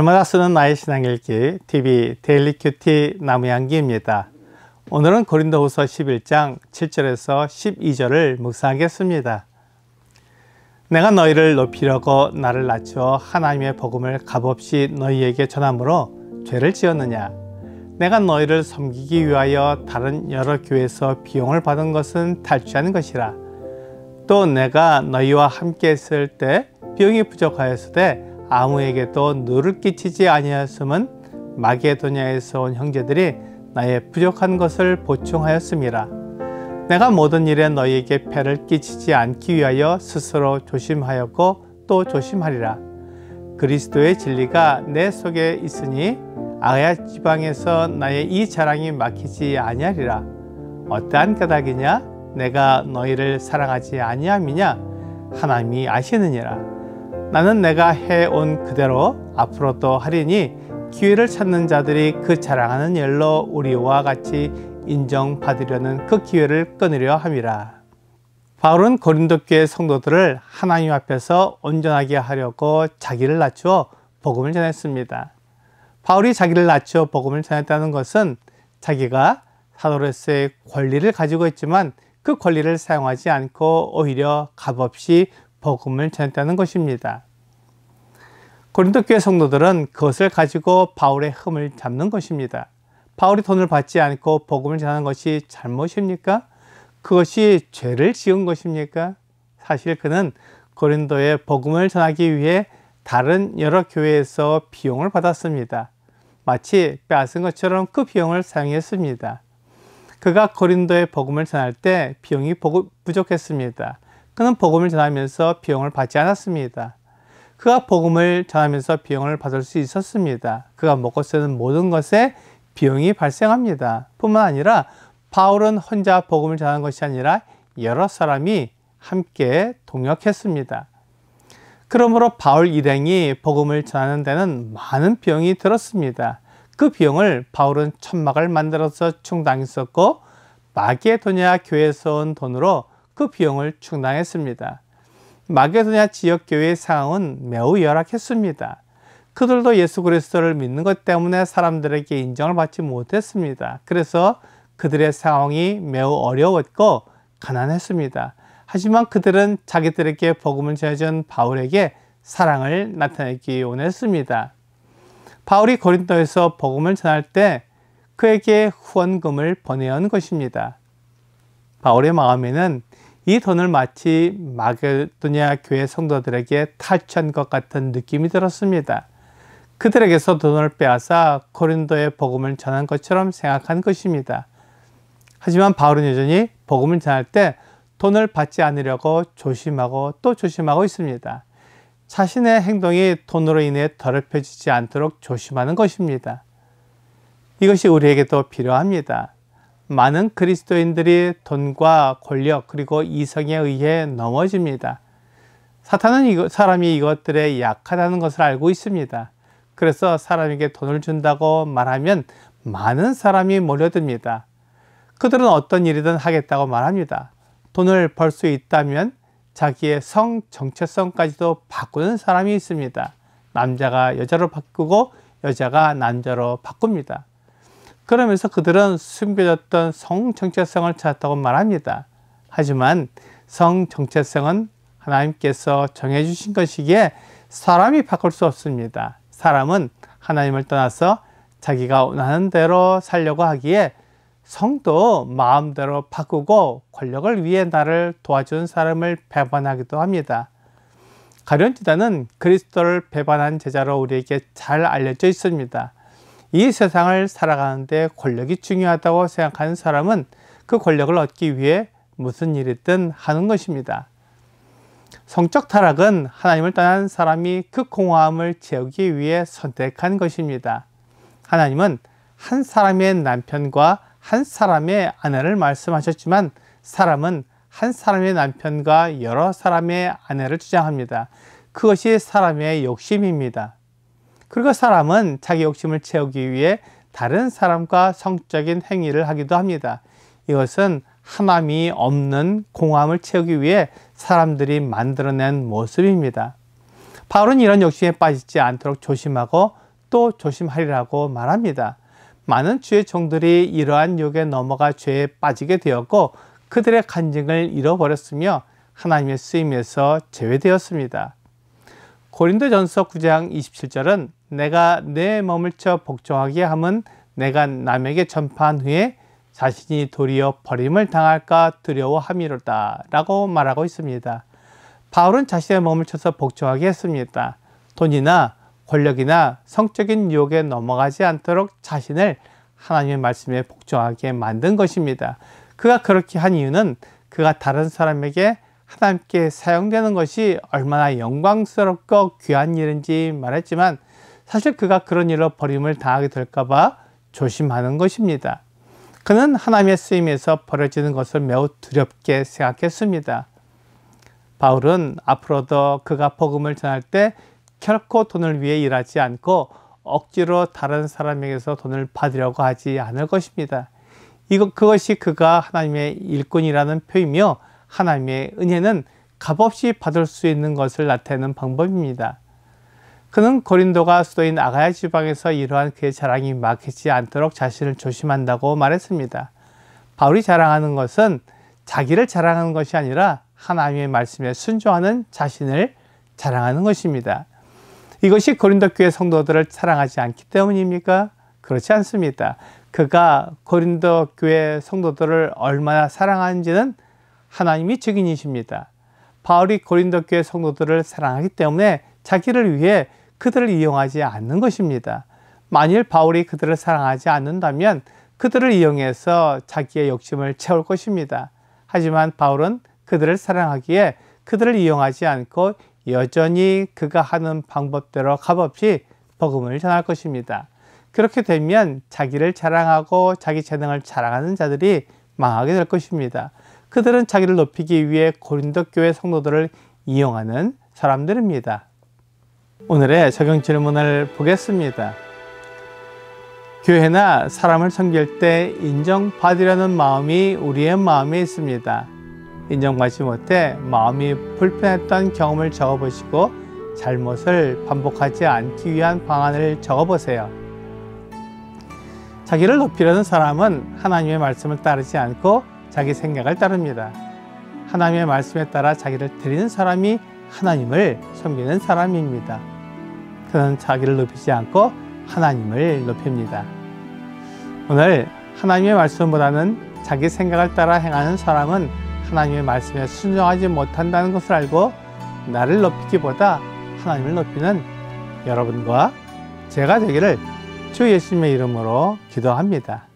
날마다 쓰는 나의 신앙일기 TV 데일리 큐티 나무향기입니다. 오늘은 고린도후서 11장 7절에서 12절을 묵상하겠습니다. 내가 너희를 높이려고 나를 낮추어 하나님의 복음을 값없이 너희에게 전함으로 죄를 지었느냐? 내가 너희를 섬기기 위하여 다른 여러 교회에서 비용을 받은 것은 탈취하는 것이라. 또 내가 너희와 함께 있을 때 비용이 부족하였으되 아무에게도 누를 끼치지 아니하였음은 마게도냐에서 온 형제들이 나의 부족한 것을 보충하였음이라. 내가 모든 일에 너희에게 폐를 끼치지 않기 위하여 스스로 조심하였고 또 조심하리라. 그리스도의 진리가 내 속에 있으니 아야 지방에서 나의 이 자랑이 막히지 아니하리라. 어떠한 까닭이냐? 내가 너희를 사랑하지 아니함이냐? 하나님이 아시느니라. 나는 내가 해온 그대로 앞으로도 하리니 기회를 찾는 자들이 그 자랑하는 일로 우리와 같이 인정받으려는 그 기회를 끊으려 함이라. 바울은 고린도 교회 성도들을 하나님 앞에서 온전하게 하려고 자기를 낮추어 복음을 전했습니다. 바울이 자기를 낮추어 복음을 전했다는 것은 자기가 사도로서의 권리를 가지고 있지만 그 권리를 사용하지 않고 오히려 값없이 복음을 전했다는 것입니다. 고린도 교회 성도들은 그것을 가지고 바울의 흠을 잡는 것입니다. 바울이 돈을 받지 않고 복음을 전하는 것이 잘못입니까? 그것이 죄를 지은 것입니까? 사실 그는 고린도에 복음을 전하기 위해 다른 여러 교회에서 비용을 받았습니다. 마치 빼앗은 것처럼 그 비용을 사용했습니다. 그가 고린도에 복음을 전할 때 비용이 부족했습니다. 그는 복음을 전하면서 비용을 받지 않았습니다. 그가 복음을 전하면서 비용을 받을 수 있었습니다. 그가 먹고 쓰는 모든 것에 비용이 발생합니다. 뿐만 아니라 바울은 혼자 복음을 전하는 것이 아니라 여러 사람이 함께 동역했습니다. 그러므로 바울 일행이 복음을 전하는 데는 많은 비용이 들었습니다. 그 비용을 바울은 천막을 만들어서 충당했었고 마게도냐 교회에서 온 돈으로 그 비용을 충당했습니다. 마게도냐 지역교회의 상황은 매우 열악했습니다. 그들도 예수 그리스도를 믿는 것 때문에 사람들에게 인정을 받지 못했습니다. 그래서 그들의 상황이 매우 어려웠고 가난했습니다. 하지만 그들은 자기들에게 복음을 전해준 바울에게 사랑을 나타내기 원했습니다. 바울이 고린도에서 복음을 전할 때 그에게 후원금을 보내온 것입니다. 바울의 마음에는 이 돈을 마치 마게도냐 교회 성도들에게 탈취한 것 같은 느낌이 들었습니다. 그들에게서 돈을 빼앗아 고린도에 복음을 전한 것처럼 생각한 것입니다. 하지만 바울은 여전히 복음을 전할 때 돈을 받지 않으려고 조심하고 또 조심하고 있습니다. 자신의 행동이 돈으로 인해 더럽혀지지 않도록 조심하는 것입니다. 이것이 우리에게도 필요합니다. 많은 그리스도인들이 돈과 권력 그리고 이성에 의해 넘어집니다. 사탄은 사람이 이것들에 약하다는 것을 알고 있습니다. 그래서 사람에게 돈을 준다고 말하면 많은 사람이 몰려듭니다. 그들은 어떤 일이든 하겠다고 말합니다. 돈을 벌 수 있다면 자기의 성 정체성까지도 바꾸는 사람이 있습니다. 남자가 여자로 바꾸고 여자가 남자로 바꿉니다. 그러면서 그들은 숨겨졌던 성 정체성을 찾았다고 말합니다. 하지만 성 정체성은 하나님께서 정해주신 것이기에 사람이 바꿀 수 없습니다. 사람은 하나님을 떠나서 자기가 원하는 대로 살려고 하기에 성도 마음대로 바꾸고 권력을 위해 나를 도와준 사람을 배반하기도 합니다. 가룟 유다는 그리스도를 배반한 제자로 우리에게 잘 알려져 있습니다. 이 세상을 살아가는데 권력이 중요하다고 생각하는 사람은 그 권력을 얻기 위해 무슨 일이든 하는 것입니다. 성적 타락은 하나님을 떠난 사람이 그 공허함을 채우기 위해 선택한 것입니다. 하나님은 한 사람의 남편과 한 사람의 아내를 말씀하셨지만 사람은 한 사람의 남편과 여러 사람의 아내를 주장합니다. 그것이 사람의 욕심입니다. 그리고 사람은 자기 욕심을 채우기 위해 다른 사람과 성적인 행위를 하기도 합니다. 이것은 하나님이 없는 공허함을 채우기 위해 사람들이 만들어낸 모습입니다. 바울은 이런 욕심에 빠지지 않도록 조심하고 더욱더 조심하리라고 말합니다. 많은 주의 종들이 이러한 유혹에 넘어가 죄에 빠지게 되었고 그들의 간증을 잃어버렸으며 하나님의 쓰임에서 제외되었습니다. 고린도전서 9장 27절은 내가 내 몸을 쳐 복종하게 함은 내가 남에게 전파한 후에 자신이 도리어 버림을 당할까 두려워함이로다 라고 말하고 있습니다. 바울은 자신의 몸을 쳐서 복종하게 했습니다. 돈이나 권력이나 성적인 유혹에 넘어가지 않도록 자신을 하나님의 말씀에 복종하게 만든 것입니다. 그가 그렇게 한 이유는 그가 다른 사람에게 하나님께 사용되는 것이 얼마나 영광스럽고 귀한 일인지 말했지만 사실 그가 그런 일로 버림을 당하게 될까 봐 조심하는 것입니다. 그는 하나님의 쓰임에서 버려지는 것을 매우 두렵게 생각했습니다. 바울은 앞으로도 그가 복음을 전할 때 결코 돈을 위해 일하지 않고 억지로 다른 사람에게서 돈을 받으려고 하지 않을 것입니다. 그것이 그가 하나님의 일꾼이라는 표이며 하나님의 은혜는 값없이 받을 수 있는 것을 나타내는 방법입니다. 그는 고린도가 수도인 아가야 지방에서 이러한 그의 자랑이 막히지 않도록 자신을 조심한다고 말했습니다. 바울이 자랑하는 것은 자기를 자랑하는 것이 아니라 하나님의 말씀에 순종하는 자신을 자랑하는 것입니다. 이것이 고린도 교회 성도들을 사랑하지 않기 때문입니까? 그렇지 않습니다. 그가 고린도 교회 성도들을 얼마나 사랑하는지는 하나님이 증인이십니다. 바울이 고린도 교회 성도들을 사랑하기 때문에 자기를 위해 그들을 이용하지 않는 것입니다. 만일 바울이 그들을 사랑하지 않는다면 그들을 이용해서 자기의 욕심을 채울 것입니다. 하지만 바울은 그들을 사랑하기에 그들을 이용하지 않고 여전히 그가 하는 방법대로 값없이 복음을 전할 것입니다. 그렇게 되면 자기를 자랑하고 자기 재능을 자랑하는 자들이 망하게 될 것입니다. 그들은 자기를 높이기 위해 고린도 교회 성도들을 이용하는 사람들입니다. 오늘의 적용 질문을 보겠습니다. 교회나 사람을 섬길 때 인정받으려는 마음이 우리의 마음에 있습니다. 인정받지 못해 마음이 불편했던 경험을 적어보시고 잘못을 반복하지 않기 위한 방안을 적어보세요. 자기를 높이려는 사람은 하나님의 말씀을 따르지 않고 자기 생각을 따릅니다. 하나님의 말씀에 따라 자기를 드리는 사람이 하나님을 섬기는 사람입니다. 그는 자기를 높이지 않고 하나님을 높입니다. 오늘 하나님의 말씀보다는 자기 생각을 따라 행하는 사람은 하나님의 말씀에 순종하지 못한다는 것을 알고 나를 높이기보다 하나님을 높이는 여러분과 제가 되기를 주 예수님의 이름으로 기도합니다.